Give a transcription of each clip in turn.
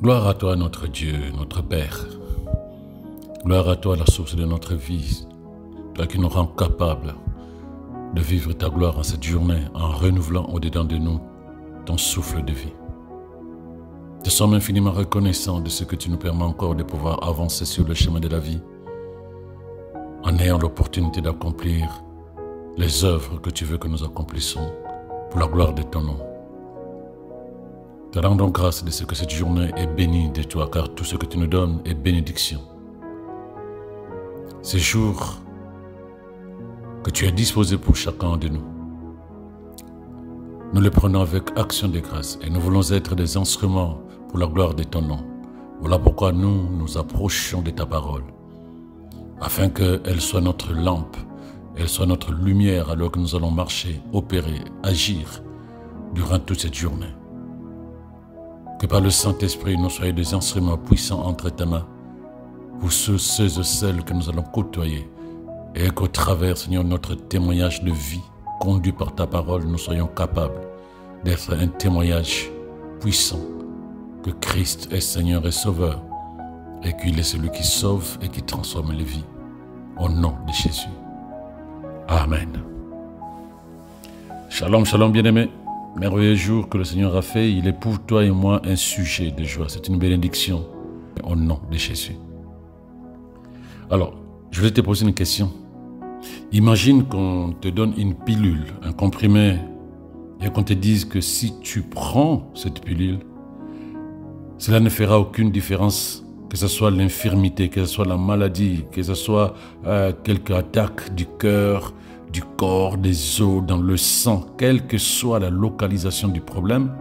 Gloire à toi, notre Dieu, notre Père. Gloire à toi, la source de notre vie, toi qui nous rends capables de vivre ta gloire en cette journée en renouvelant au-dedans de nous ton souffle de vie. Nous sommes infiniment reconnaissants de ce que tu nous permets encore de pouvoir avancer sur le chemin de la vie en ayant l'opportunité d'accomplir les œuvres que tu veux que nous accomplissions pour la gloire de ton nom. Te rendons grâce de ce que cette journée est bénie de toi, car tout ce que tu nous donnes est bénédiction. Ces jours que tu as disposés pour chacun de nous, nous les prenons avec action de grâce et nous voulons être des instruments pour la gloire de ton nom. Voilà pourquoi nous nous approchons de ta parole, afin qu'elle soit notre lampe, elle soit notre lumière alors que nous allons marcher, opérer, agir durant toute cette journée. Que par le Saint-Esprit, nous soyons des instruments puissants entre tes mains pour ceux et celles que nous allons côtoyer et qu'au travers, Seigneur, notre témoignage de vie conduit par ta parole, nous soyons capables d'être un témoignage puissant que Christ est Seigneur et Sauveur et qu'il est celui qui sauve et qui transforme les vies. Au nom de Jésus. Amen. Shalom, shalom bien-aimés. Merveilleux jour que le Seigneur a fait, il est pour toi et moi un sujet de joie. C'est une bénédiction au nom de Jésus. Alors, je vais te poser une question. Imagine qu'on te donne une pilule, un comprimé, et qu'on te dise que si tu prends cette pilule, cela ne fera aucune différence, que ce soit l'infirmité, que ce soit la maladie, que ce soit quelque attaque du cœur, du corps, des os, dans le sang, quelle que soit la localisation du problème,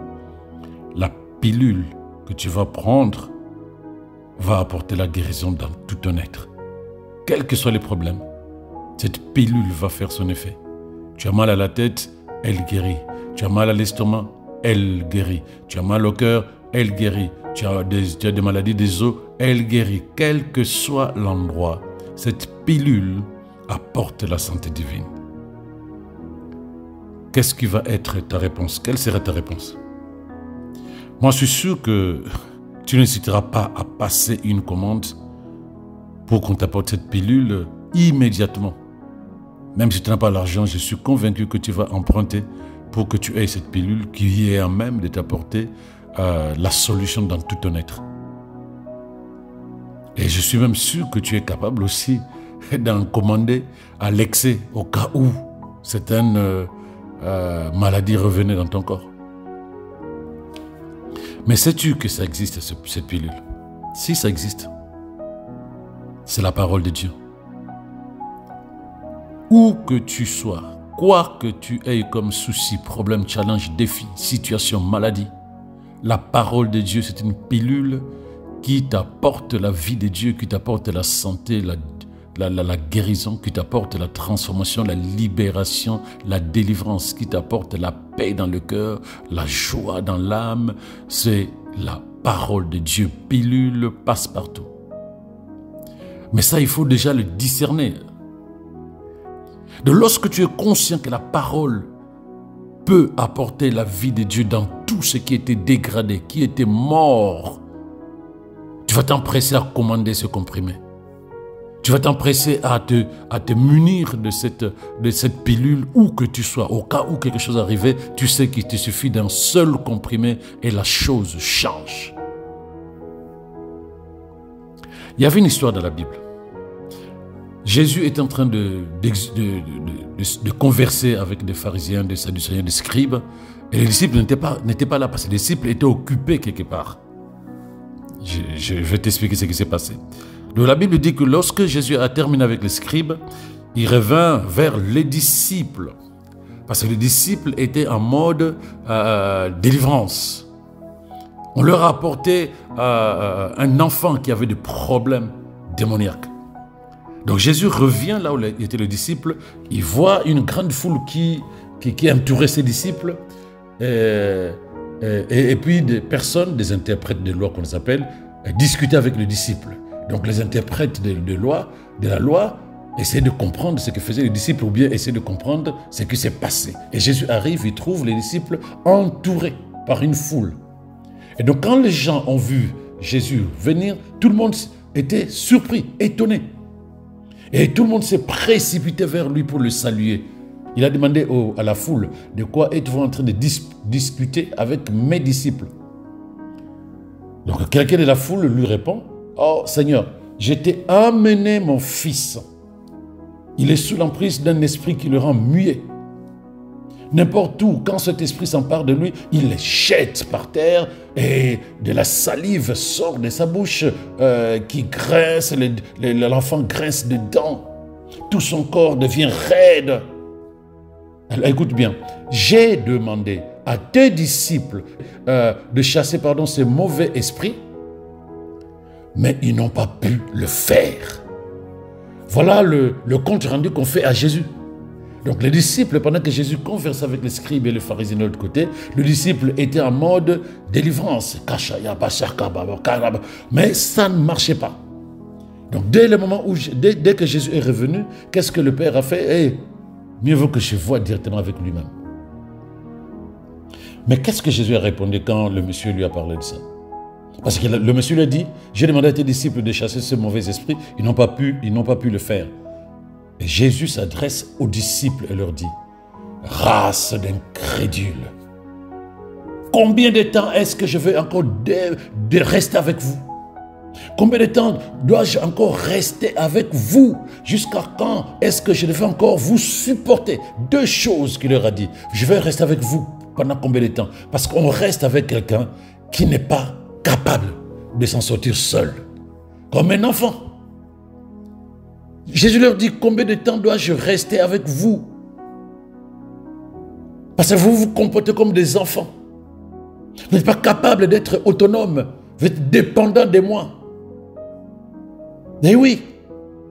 la pilule que tu vas prendre va apporter la guérison dans tout ton être. Quels que soient les problèmes, cette pilule va faire son effet. Tu as mal à la tête, elle guérit. Tu as mal à l'estomac, elle guérit. Tu as mal au cœur, elle guérit. Tu as des maladies des os, elle guérit. Quel que soit l'endroit, cette pilule apporte la santé divine. Qu'est-ce qui va être ta réponse? Quelle sera ta réponse? Moi, je suis sûr que tu n'hésiteras pas à passer une commande pour qu'on t'apporte cette pilule immédiatement. Même si tu n'as pas l'argent, je suis convaincu que tu vas emprunter pour que tu aies cette pilule qui est à même de t'apporter la solution dans tout ton être. Et je suis même sûr que tu es capable aussi d'en commander à l'excès au cas où certaines maladies revenaient dans ton corps. Mais sais-tu que ça existe, cette pilule? Si ça existe, c'est la parole de Dieu. Où que tu sois, quoi que tu aies comme souci, problème, challenge, défi, situation, maladie, la parole de Dieu, c'est une pilule qui t'apporte la vie de Dieu, qui t'apporte la santé, la guérison, qui t'apporte la transformation, la libération, la délivrance, qui t'apporte la paix dans le cœur, la joie dans l'âme. C'est la parole de Dieu. Pilule passe-partout. Mais ça, il faut déjà le discerner. De lorsque tu es conscient que la parole peut apporter la vie de Dieu dans tout ce qui était dégradé, qui était mort, tu vas t'empresser à commander ce comprimé. Tu vas t'empresser à te munir de cette pilule où que tu sois. Au cas où quelque chose arrivait, tu sais qu'il te suffit d'un seul comprimé et la chose change. Il y avait une histoire dans la Bible. Jésus est en train de converser avec des pharisiens, des sadducéens, des scribes. Et les disciples n'étaient pas là parce que les disciples étaient occupés quelque part. Je vais t'expliquer ce qui s'est passé. Donc la Bible dit que lorsque Jésus a terminé avec les scribes, il revint vers les disciples. Parce que les disciples étaient en mode délivrance. On leur a apporté un enfant qui avait des problèmes démoniaques. Donc Jésus revient là où étaient les disciples. Il voit une grande foule qui entourait ses disciples. Et puis des personnes, des interprètes de loi qu'on les appelle, discutaient avec les disciples. Donc les interprètes de la loi essayaient de comprendre ce que faisaient les disciples ou bien essayaient de comprendre ce qui s'est passé. Et Jésus arrive, il trouve les disciples entourés par une foule. Et donc quand les gens ont vu Jésus venir, tout le monde était surpris, étonné. Et tout le monde s'est précipité vers lui pour le saluer. Il a demandé à la foule, de quoi êtes-vous en train de discuter avec mes disciples? Donc quelqu'un de la foule lui répond, oh Seigneur, je t'ai amené mon fils. Il est sous l'emprise d'un esprit qui le rend muet. N'importe où, quand cet esprit s'empare de lui, il les jette par terre et de la salive sort de sa bouche qui grince, l'enfant grince dedans. Tout son corps devient raide. Alors, écoute bien, j'ai demandé à tes disciples de chasser ces mauvais esprits, mais ils n'ont pas pu le faire. Voilà le compte rendu qu'on fait à Jésus. Donc les disciples, pendant que Jésus conversait avec les scribes et les pharisiens de l'autre côté, le disciple était en mode délivrance. Mais ça ne marchait pas. Donc dès le moment où, dès que Jésus est revenu, qu'est-ce que le Père a fait? Mieux vaut que je voie directement avec lui-même. Mais qu'est-ce que Jésus a répondu quand le monsieur lui a parlé de ça? Parce que le monsieur lui a dit, j'ai demandé à tes disciples de chasser ce mauvais esprit, ils n'ont pas pu le faire. Et Jésus s'adresse aux disciples et leur dit, race d'incrédules, combien de temps est-ce que je vais encore de rester avec vous? Combien de temps dois-je encore rester avec vous? Jusqu'à quand est-ce que je devais encore vous supporter? Deux choses qu'il leur a dit. Je vais rester avec vous pendant combien de temps? Parce qu'on reste avec quelqu'un qui n'est pas capable de s'en sortir seul. Comme un enfant. Jésus leur dit, combien de temps dois-je rester avec vous? Parce que vous vous comportez comme des enfants. Vous n'êtes pas capable d'être autonome. Vous êtes dépendant de moi. Et oui,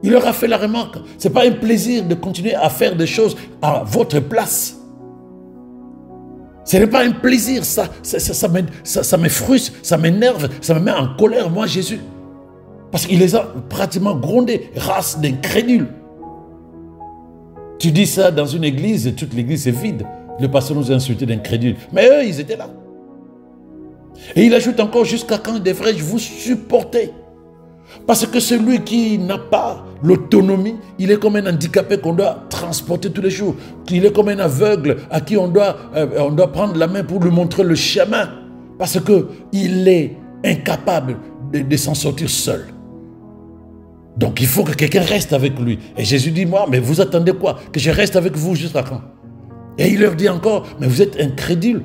il leur a fait la remarque. Ce n'est pas un plaisir de continuer à faire des choses à votre place. Ce n'est pas un plaisir, ça me frustre, ça m'énerve, ça me met en colère, moi Jésus. Parce qu'il les a pratiquement grondés, race d'incrédules. Tu dis ça dans une église et toute l'église est vide. Le pasteur nous a insultés d'incrédules. Mais eux, ils étaient là. Et il ajoute encore, jusqu'à quand devrais-je vous supporter? Parce que celui qui n'a pas l'autonomie, il est comme un handicapé qu'on doit transporter tous les jours. Il est comme un aveugle à qui on doit prendre la main pour lui montrer le chemin. Parce qu'il est incapable de s'en sortir seul. Donc il faut que quelqu'un reste avec lui. Et Jésus dit, moi, mais vous attendez quoi? Que je reste avec vous jusqu'à quand? Et il leur dit encore, mais vous êtes incrédules.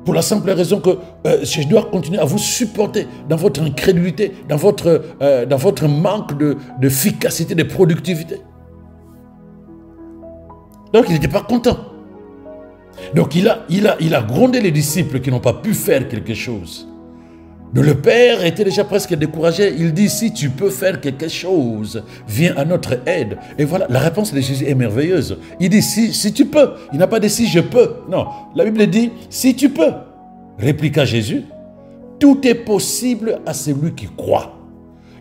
Pour la simple raison que je dois continuer à vous supporter dans votre incrédulité, dans votre manque d'efficacité, de productivité. Donc il n'était pas content. Donc il a grondé les disciples qui n'ont pas pu faire quelque chose. Donc le Père était déjà presque découragé. Il dit, si tu peux faire quelque chose, viens à notre aide. Et voilà, la réponse de Jésus est merveilleuse. Il dit, si tu peux. Il n'a pas dit, si je peux. Non, la Bible dit, si tu peux. Répliqua Jésus, tout est possible à celui qui croit.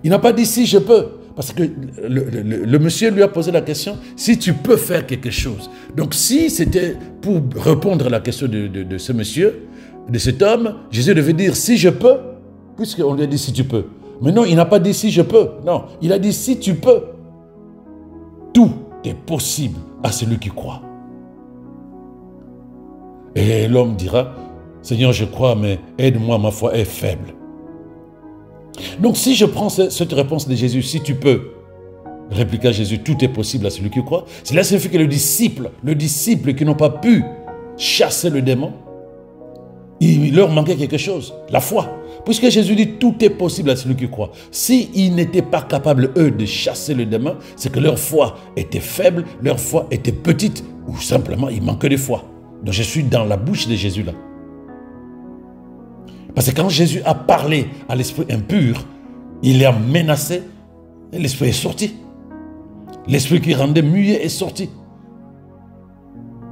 Il n'a pas dit, si je peux. Parce que le monsieur lui a posé la question, si tu peux faire quelque chose. Donc si c'était pour répondre à la question de ce monsieur, de cet homme, Jésus devait dire, si je peux. Puisqu'on lui a dit si tu peux. Mais non, il n'a pas dit si je peux. Non, il a dit si tu peux. Tout est possible à celui qui croit. Et l'homme dira, Seigneur, je crois, mais aide-moi, ma foi est faible. Donc si je prends cette réponse de Jésus, si tu peux, répliqua Jésus, tout est possible à celui qui croit. Cela signifie que le disciple qui n'ont pas pu chasser le démon, il leur manquait quelque chose, la foi. Puisque Jésus dit tout est possible à celui qui croit. S'ils n'étaient pas capables, eux, de chasser le démon, c'est que leur foi était faible, leur foi était petite, ou simplement il manquait de foi. Donc je suis dans la bouche de Jésus là. Parce que quand Jésus a parlé à l'esprit impur, il l'a menacé et l'esprit est sorti. L'esprit qui rendait muet est sorti.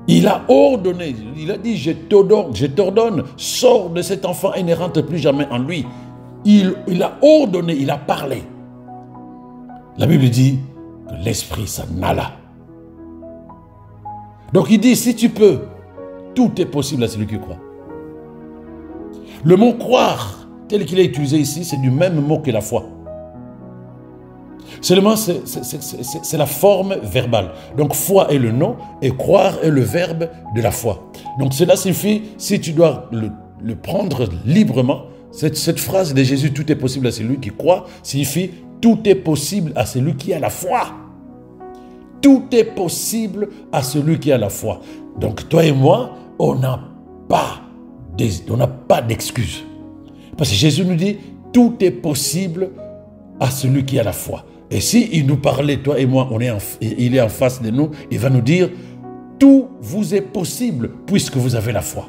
Il a ordonné, il a dit, je t'ordonne, sors de cet enfant et ne rentre plus jamais en lui. Il a ordonné, il a parlé. La Bible dit que l'esprit s'en alla. Donc il dit, si tu peux, tout est possible à celui qui croit. Le mot croire tel qu'il est utilisé ici, c'est du même mot que la foi. Seulement, c'est la forme verbale. Donc, foi est le nom et croire est le verbe de la foi. Donc, cela signifie, si tu dois le prendre librement, cette phrase de Jésus, tout est possible à celui qui croit, signifie tout est possible à celui qui a la foi. Tout est possible à celui qui a la foi. Donc, toi et moi, on n'a pas d'excuses. Parce que Jésus nous dit, tout est possible à celui qui a la foi. Et s'il nous parlait, toi et moi, il est en face de nous, il va nous dire, tout vous est possible puisque vous avez la foi.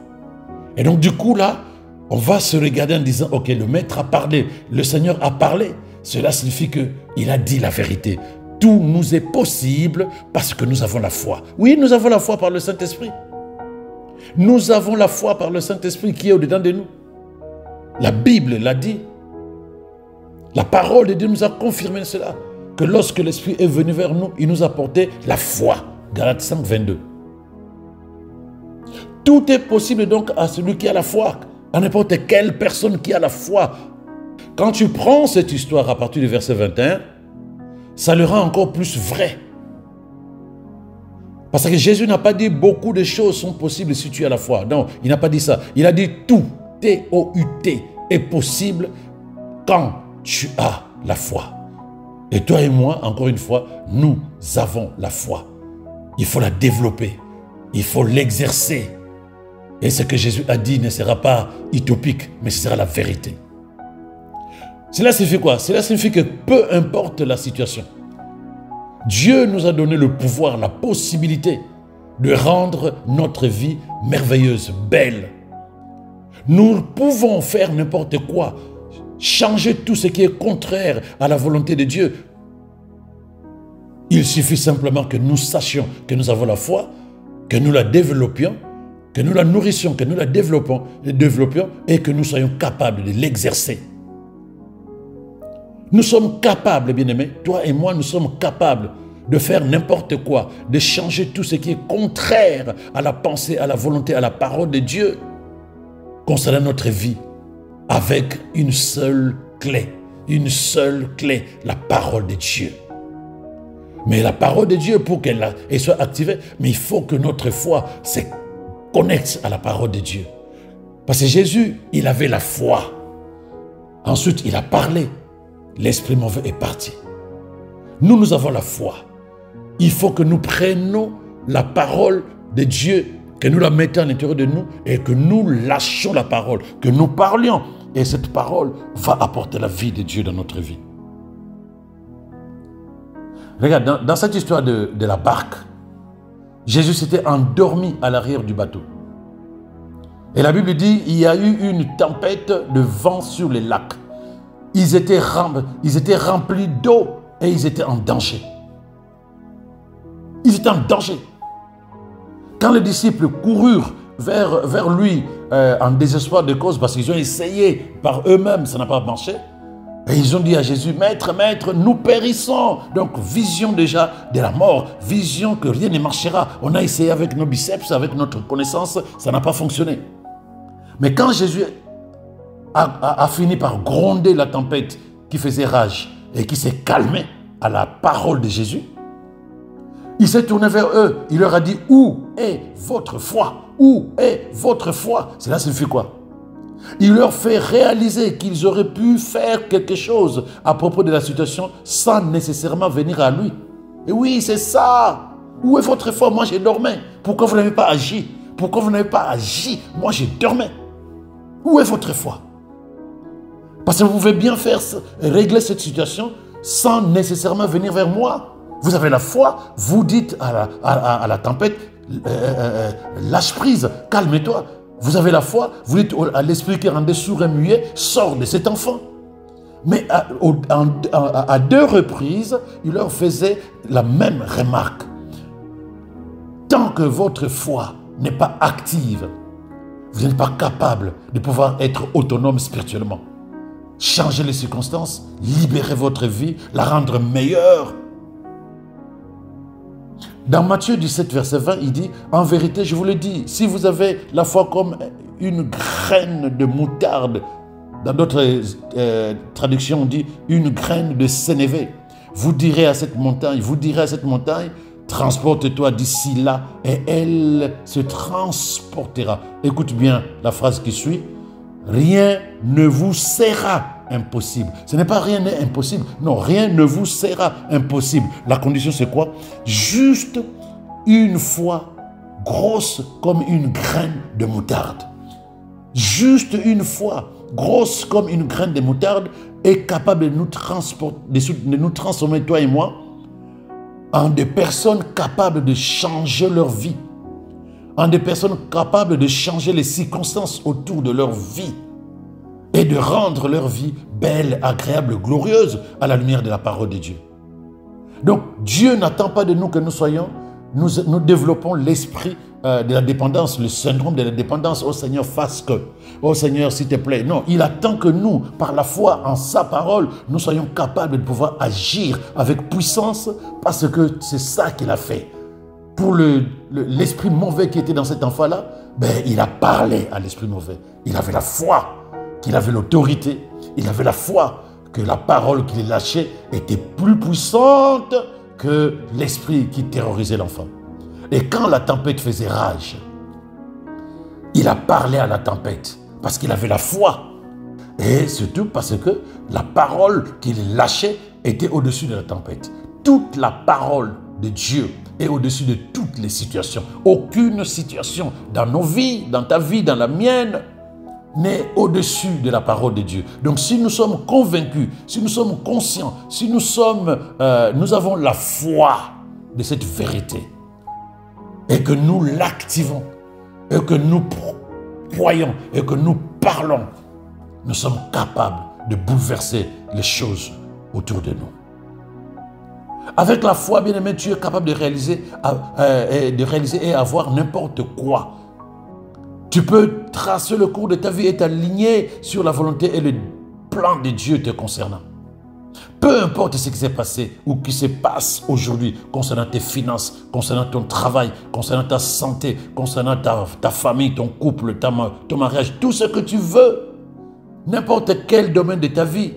Et donc du coup là, on va se regarder en disant, ok, le Maître a parlé, le Seigneur a parlé. Cela signifie qu'il a dit la vérité. Tout nous est possible parce que nous avons la foi. Oui, nous avons la foi par le Saint-Esprit. Nous avons la foi par le Saint-Esprit qui est au-dedans de nous. La Bible l'a dit. La parole de Dieu nous a confirmé cela. Que lorsque l'Esprit est venu vers nous, il nous a apporté la foi. Galates 5, 22. Tout est possible donc à celui qui a la foi. À n'importe quelle personne qui a la foi. Quand tu prends cette histoire à partir du verset 21, ça le rend encore plus vrai. Parce que Jésus n'a pas dit beaucoup de choses sont possibles si tu as la foi. Non, il n'a pas dit ça. Il a dit tout, T-O-U-T, est possible quand tu as la foi. Et toi et moi, encore une fois, nous avons la foi. Il faut la développer. Il faut l'exercer. Et ce que Jésus a dit ne sera pas utopique, mais ce sera la vérité. Cela signifie quoi? Cela signifie que peu importe la situation, Dieu nous a donné le pouvoir, la possibilité de rendre notre vie merveilleuse, belle. Nous pouvons faire n'importe quoi, changer tout ce qui est contraire à la volonté de Dieu. Il suffit simplement que nous sachions que nous avons la foi, que nous la développions, que nous la nourrissions, que nous la développions et que nous soyons capables de l'exercer. Nous sommes capables, bien-aimés, toi et moi, nous sommes capables de faire n'importe quoi, de changer tout ce qui est contraire à la pensée, à la volonté, à la parole de Dieu concernant notre vie, avec une seule clé, la parole de Dieu. Mais la parole de Dieu, pour qu'elle soit activée, mais il faut que notre foi se connecte à la parole de Dieu. Parce que Jésus, il avait la foi. Ensuite, il a parlé. L'esprit mauvais est parti. Nous, nous avons la foi. Il faut que nous prenions la parole de Dieu, que nous la mettions à l'intérieur de nous et que nous lâchions la parole, que nous parlions. Et cette parole va apporter la vie de Dieu dans notre vie. Regarde, dans cette histoire de la barque, Jésus s'était endormi à l'arrière du bateau. Et la Bible dit, il y a eu une tempête de vent sur les lacs. Ils étaient remplis d'eau et ils étaient en danger. Ils étaient en danger. Quand les disciples coururent vers lui en désespoir de cause, parce qu'ils ont essayé par eux-mêmes, ça n'a pas marché, et ils ont dit à Jésus, Maître, Maître, nous périssons. Donc, vision déjà de la mort, vision que rien ne marchera. On a essayé avec nos biceps, avec notre connaissance, ça n'a pas fonctionné. Mais quand Jésus a fini par gronder la tempête qui faisait rage et qui s'est calmée à la parole de Jésus, il s'est tourné vers eux. Il leur a dit, où est votre foi? Où est votre foi? Cela signifie quoi? Il leur fait réaliser qu'ils auraient pu faire quelque chose à propos de la situation sans nécessairement venir à lui. Et oui, c'est ça. Où est votre foi? Moi, je dormais. Pourquoi vous n'avez pas agi? Pourquoi vous n'avez pas agi? Moi, je dormais. Où est votre foi? Parce que vous pouvez bien régler cette situation sans nécessairement venir vers moi. Vous avez la foi, vous dites à la tempête, lâche prise, calme-toi. Vous avez la foi, vous dites à l'esprit qui rendait sourd et muet, sors de cet enfant. Mais à deux reprises, il leur faisait la même remarque. Tant que votre foi n'est pas active, vous n'êtes pas capable de pouvoir être autonome spirituellement. Changer les circonstances, libérer votre vie, la rendre meilleure. Dans Matthieu 17, verset 20, il dit, en vérité, je vous le dis, si vous avez la foi comme une graine de moutarde, Dans d'autres traductions, on dit une graine de sénévé. Vous direz à cette montagne, transporte-toi d'ici là et elle se transportera. Écoute bien la phrase qui suit. Rien ne vous sera impossible. Ce n'est pas rien n'est impossible. Non, rien ne vous sera impossible. La condition c'est quoi? Juste une foi grosse comme une graine de moutarde. Juste une foi grosse comme une graine de moutarde est capable de nous transformer, toi et moi, en des personnes capables de changer leur vie, en des personnes capables de changer les circonstances autour de leur vie et de rendre leur vie belle, agréable, glorieuse à la lumière de la parole de Dieu. Donc, Dieu n'attend pas de nous que nous développons l'esprit de la dépendance, le syndrome de la dépendance. Oh Seigneur, fasse que. Oh Seigneur, s'il te plaît. Non, il attend que nous, par la foi en sa parole, nous soyons capables de pouvoir agir avec puissance parce que c'est ça qu'il a fait. Pour l'esprit mauvais qui était dans cet enfant-là, ben, il a parlé à l'esprit mauvais. Il avait la foi, qu'il avait l'autorité. Il avait la foi que la parole qu'il lâchait était plus puissante que l'esprit qui terrorisait l'enfant. Et quand la tempête faisait rage, il a parlé à la tempête parce qu'il avait la foi. Et surtout parce que la parole qu'il lâchait était au-dessus de la tempête. Toute la parole de Dieu est au-dessus de toutes les situations. Aucune situation dans nos vies, dans ta vie, dans la mienne, n'est au-dessus de la parole de Dieu. Donc si nous sommes convaincus, si nous sommes conscients, si nous avons la foi de cette vérité et que nous l'activons et que nous croyons et que nous parlons, nous sommes capables de bouleverser les choses autour de nous. Avec la foi, bien-aimé, tu es capable de réaliser et avoir n'importe quoi. Tu peux tracer le cours de ta vie et t'aligner sur la volonté et le plan de Dieu te concernant. Peu importe ce qui s'est passé ou qui se passe aujourd'hui concernant tes finances, concernant ton travail, concernant ta santé, concernant ta famille, ton couple, ton mariage, tout ce que tu veux, n'importe quel domaine de ta vie.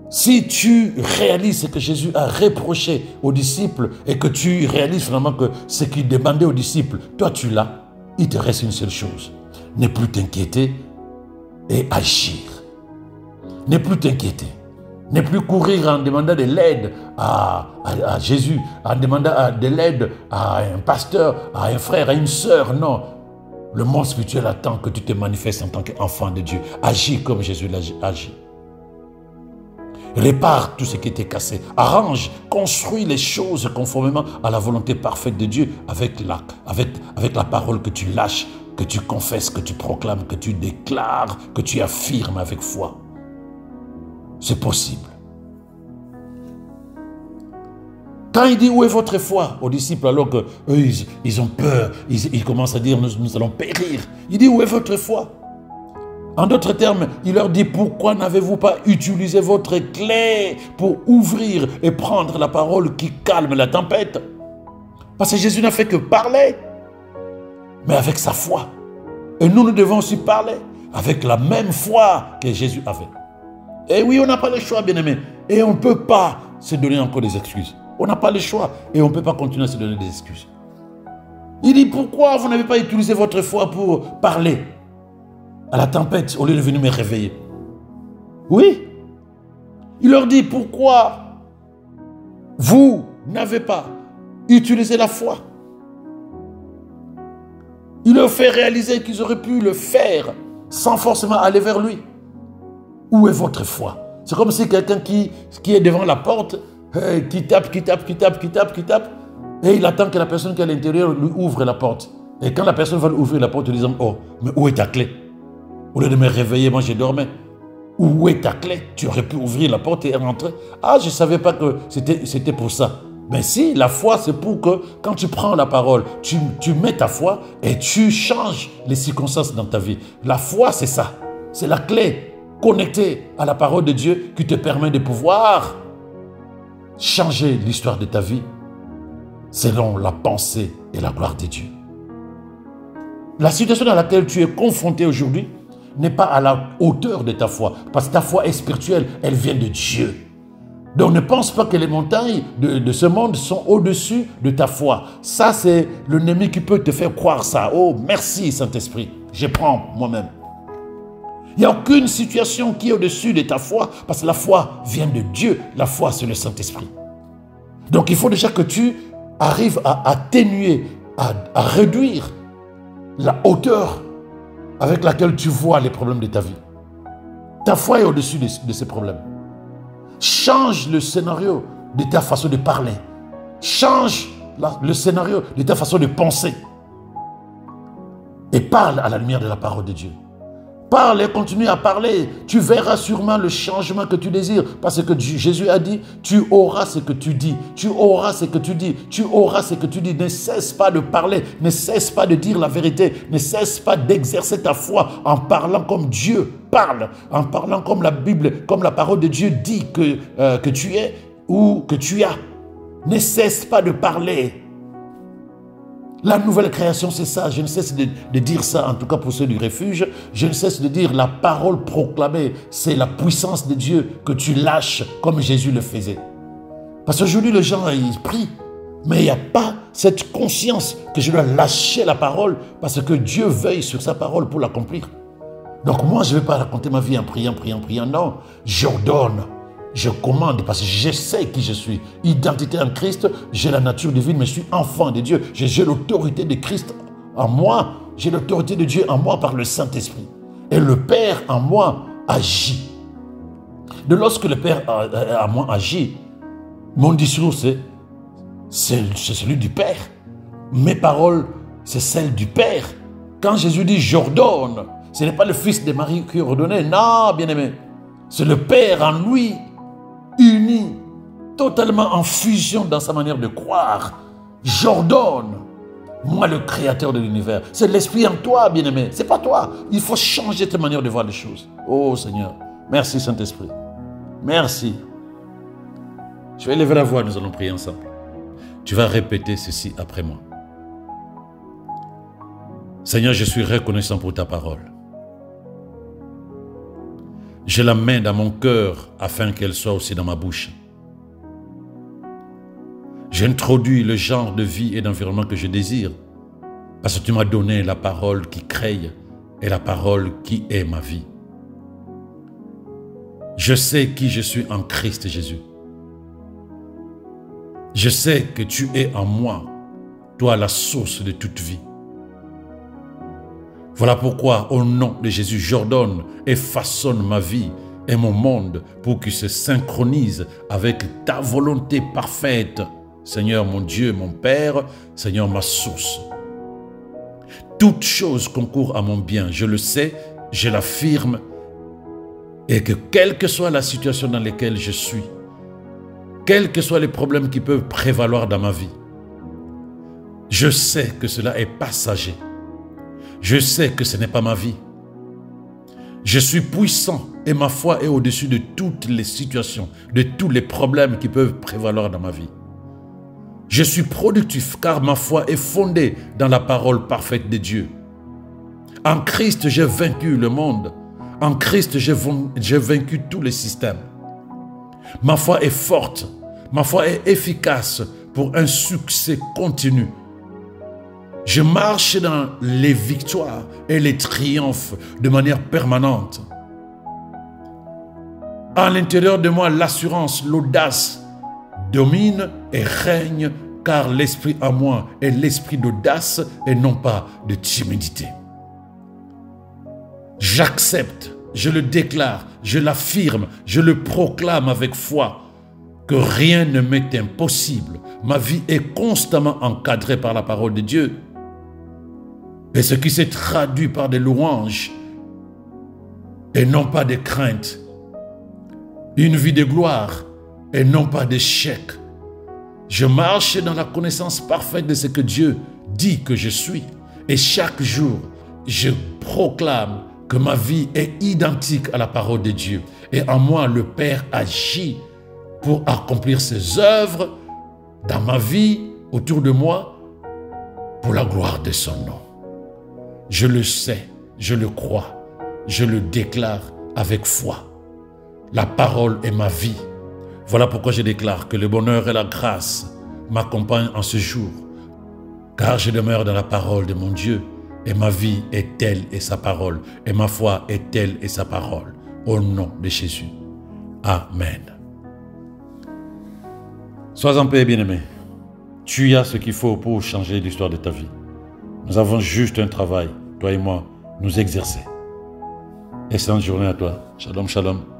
Si tu réalises ce que Jésus a reproché aux disciples et que tu réalises finalement que ce qu'il demandait aux disciples, toi tu l'as, il te reste une seule chose. Ne plus t'inquiéter et agir. Ne plus t'inquiéter. Ne plus courir en demandant de l'aide à Jésus, en demandant de l'aide à un pasteur, à un frère, à une sœur. Non. Le monde spirituel attend que tu te manifestes en tant qu'enfant de Dieu. Agis comme Jésus l'a agi. Répare tout ce qui était cassé. Arrange, construis les choses conformément à la volonté parfaite de Dieu avec la parole que tu lâches, que tu confesses, que tu proclames, que tu déclares, que tu affirmes avec foi. C'est possible. Quand il dit où est votre foi aux disciples alors qu'eux ils ont peur, ils commencent à dire nous allons périr. Il dit où est votre foi? En d'autres termes, il leur dit pourquoi n'avez-vous pas utilisé votre clé pour ouvrir et prendre la parole qui calme la tempête? Parce que Jésus n'a fait que parler, mais avec sa foi. Et nous devons aussi parler avec la même foi que Jésus avait. Et oui, on n'a pas le choix, bien-aimés. Et on ne peut pas se donner encore des excuses. On n'a pas le choix et on ne peut pas continuer à se donner des excuses. Il dit pourquoi vous n'avez pas utilisé votre foi pour parler à la tempête au lieu de venir me réveiller? Oui. Il leur dit pourquoi vous n'avez pas utilisé la foi. Il leur fait réaliser qu'ils auraient pu le faire sans forcément aller vers lui. Où est votre foi? C'est comme si quelqu'un qui est devant la porte, qui tape, et il attend que la personne qui est à l'intérieur lui ouvre la porte. Et quand la personne va lui ouvrir la porte, il dit oh, mais où est ta clé? Au lieu de me réveiller, moi je dormais. Où est ta clé? Tu aurais pu ouvrir la porte et rentrer. Ah, je ne savais pas que c'était pour ça. Mais si, la foi, c'est pour que quand tu prends la parole, tu mets ta foi et tu changes les circonstances dans ta vie. La foi, c'est ça. C'est la clé connectée à la parole de Dieu qui te permet de pouvoir changer l'histoire de ta vie selon la pensée et la gloire de Dieu. La situation dans laquelle tu es confronté aujourd'hui n'est pas à la hauteur de ta foi. Parce que ta foi est spirituelle, elle vient de Dieu. Donc ne pense pas que les montagnes de ce monde sont au-dessus de ta foi. Ça, c'est l'ennemi qui peut te faire croire ça. Oh, merci Saint-Esprit, je prends moi-même. Il n'y a aucune situation qui est au-dessus de ta foi, parce que la foi vient de Dieu. La foi, c'est le Saint-Esprit. Donc il faut déjà que tu arrives à atténuer, à réduire la hauteur avec laquelle tu vois les problèmes de ta vie. Ta foi est au-dessus de ces problèmes. Change le scénario de ta façon de parler. Change le scénario de ta façon de penser. Et parle à la lumière de la parole de Dieu. Parle et continue à parler. Tu verras sûrement le changement que tu désires. Parce que Jésus a dit, tu auras ce que tu dis. Tu auras ce que tu dis. Tu auras ce que tu dis. Ne cesse pas de parler. Ne cesse pas de dire la vérité. Ne cesse pas d'exercer ta foi en parlant comme Dieu parle. En parlant comme la Bible, comme la parole de Dieu dit que tu es ou que tu as. Ne cesse pas de parler. La nouvelle création, c'est ça. Je ne cesse de dire ça, en tout cas pour ceux du refuge. Je ne cesse de dire la parole proclamée. C'est la puissance de Dieu que tu lâches comme Jésus le faisait. Parce qu'aujourd'hui, les gens, ils prient. Mais il n'y a pas cette conscience que je dois lâcher la parole parce que Dieu veille sur sa parole pour l'accomplir. Donc moi, je ne vais pas raconter ma vie en priant. Non, j'ordonne. Je commande parce que je sais qui je suis. Identité en Christ, j'ai la nature divine, mais je suis enfant de Dieu. J'ai l'autorité de Christ en moi. J'ai l'autorité de Dieu en moi par le Saint-Esprit. Et le Père en moi agit. De lorsque le Père en moi agit, mon discours, c'est celui du Père. Mes paroles, c'est celles du Père. Quand Jésus dit « j'ordonne », ce n'est pas le Fils de Marie qui ordonnait. Non, bien-aimé. C'est le Père en lui, uni, totalement en fusion dans sa manière de croire. J'ordonne, moi le créateur de l'univers. C'est l'Esprit en toi, bien-aimé. C'est pas toi. Il faut changer ta manière de voir les choses. Oh Seigneur, merci Saint-Esprit. Merci. Je vais lever la voix, nous allons prier ensemble. Tu vas répéter ceci après moi. Seigneur, je suis reconnaissant pour ta parole. Je la mets dans mon cœur afin qu'elle soit aussi dans ma bouche. J'introduis le genre de vie et d'environnement que je désire parce que tu m'as donné la parole qui crée et la parole qui est ma vie. Je sais qui je suis en Christ Jésus. Je sais que tu es en moi, toi la source de toute vie. Voilà pourquoi, au nom de Jésus, j'ordonne et façonne ma vie et mon monde pour qu'ils se synchronisent avec ta volonté parfaite. Seigneur mon Dieu, mon Père, Seigneur ma source. Toute chose concourt à mon bien, je le sais, je l'affirme, et que quelle que soit la situation dans laquelle je suis, quels que soient les problèmes qui peuvent prévaloir dans ma vie, je sais que cela est passager. Je sais que ce n'est pas ma vie. Je suis puissant et ma foi est au-dessus de toutes les situations, de tous les problèmes qui peuvent prévaloir dans ma vie. Je suis productif car ma foi est fondée dans la parole parfaite de Dieu. En Christ, j'ai vaincu le monde. En Christ, j'ai vaincu tous les systèmes. Ma foi est forte. Ma foi est efficace pour un succès continu. Je marche dans les victoires et les triomphes de manière permanente. À l'intérieur de moi, l'assurance, l'audace domine et règne car l'esprit en moi est l'esprit d'audace et non pas de timidité. J'accepte, je le déclare, je l'affirme, je le proclame avec foi que rien ne m'est impossible. Ma vie est constamment encadrée par la parole de Dieu. Et ce qui s'est traduit par des louanges et non pas des craintes. Une vie de gloire et non pas d'échec. Je marche dans la connaissance parfaite de ce que Dieu dit que je suis. Et chaque jour, je proclame que ma vie est identique à la parole de Dieu. Et en moi, le Père agit pour accomplir ses œuvres dans ma vie, autour de moi, pour la gloire de son nom. Je le sais, je le crois. je le déclare avec foi. La parole est ma vie. Voilà pourquoi je déclare que le bonheur et la grâce m'accompagnent en ce jour, car je demeure dans la parole de mon Dieu, et ma vie est telle et sa parole, et ma foi est telle et sa parole. Au nom de Jésus. Amen. Sois en paix, bien-aimé. Tu as ce qu'il faut pour changer l'histoire de ta vie. Nous avons juste un travail, toi et moi, nous exercer. Excellente journée à toi. Shalom, shalom.